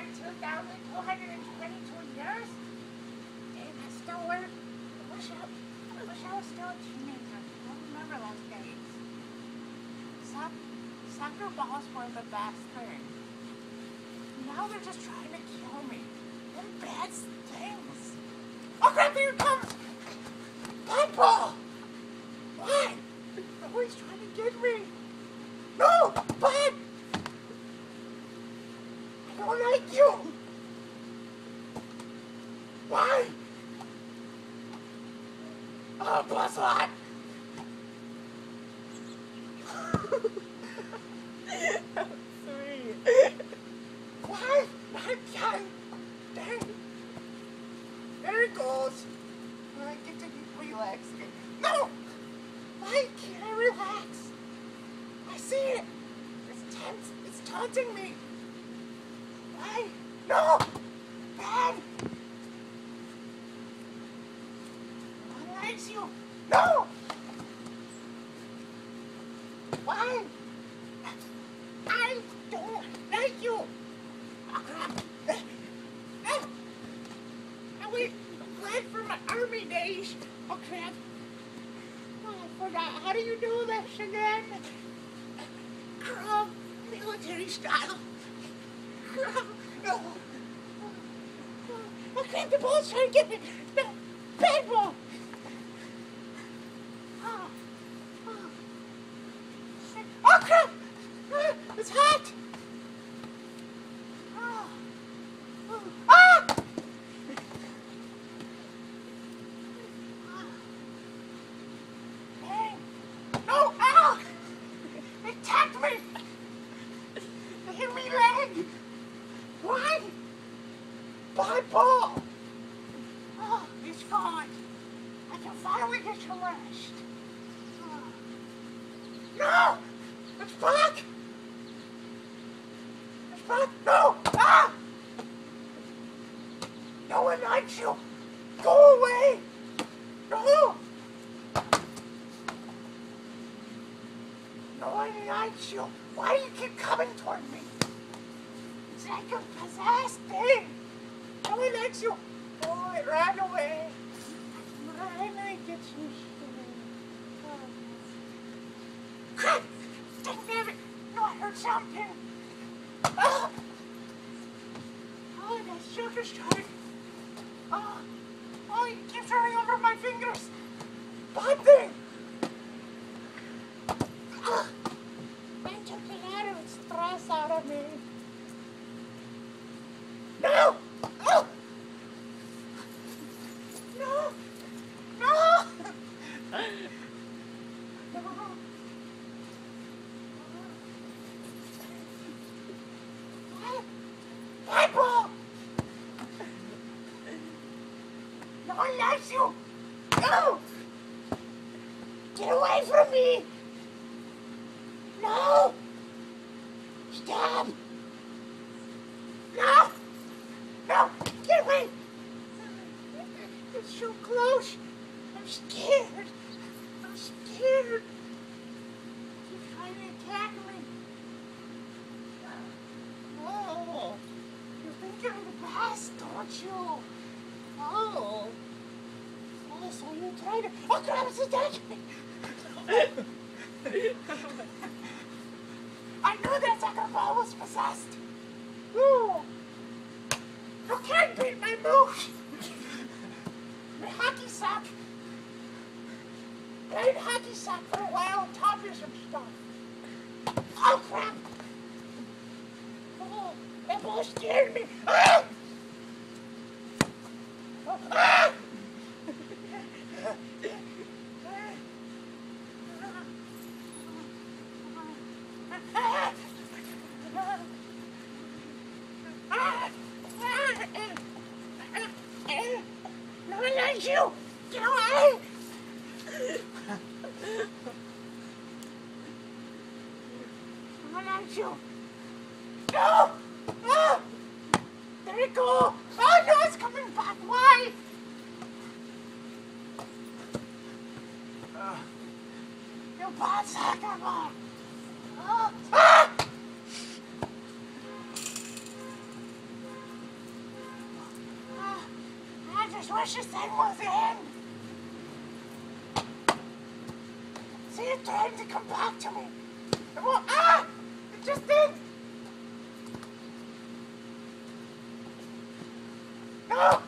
for 2,222 years? And I still work. I wish I was still a teenager. I don't remember those days. Soccer balls were the best thing. Now they're just trying to kill me. And bad things. Oh crap, here it comes! Ball! Why? Oh, he's trying to get me. No! Bud! I don't like you! Why? Oh, plus what? Sweet. Why? Not again. Dang. There it goes. I get to relax again. No! Why can't I relax? I see it. It's tense. It's taunting me. Why? No! Bad! What likes you? No! Why? I don't like you. Oh, crap. I went for my army days. Oh, crap. Oh, I forgot. How do you do this again? Military style. Oh, crap. The ball's trying to get me. No, bad ball. Oh, crap. It's hot. My ball! Oh, it's gone. I can finally get some rest. Oh. No! It's back! It's back! No! Ah! No one likes you! Go away! No! No one likes you! Why do you keep coming toward me? It's like a possessed thing! No one likes you! Oh, it ran away! I get you shit. Crap! Damn it! No, I heard something! Oh, that sugar strike! Oh, it keeps running over my fingers! Bad thing! I took a lot of stress out of me. No! Oh! No! No! Bible! No one likes you! No! Get away from me! No! Stop! No! No! Get away! It's so close! I'm scared! I'm scared! You're trying to attack me! Oh! You think you're the best, don't you? Oh! Oh, so you try to... Oh, crap, it's attacking me! I knew that soccer ball was possessed! Ooh! You can't beat my moves! My hockey sock! Played hockey sock for a while and taught me some stuff. Oh, crap! Oh, that ball scared me! Ah! Oh, ah! No one likes you! Get away! No one likes you! No! Ah! There you go! Oh no, it's coming back! Why? You bad soccer ball! Oh. Ah! wish this thing was the end. See it trying to come back to me. It won't. Ah! It just did. No!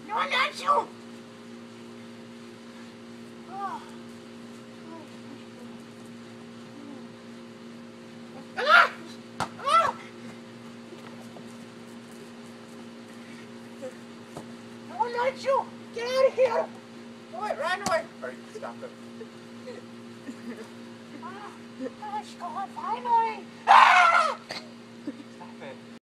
No, not you! Oh. Ah! Ah! No, not you! Get out of here! Oh, wait, run away! Alright, stop it. Ah, it's gone finally! Ah!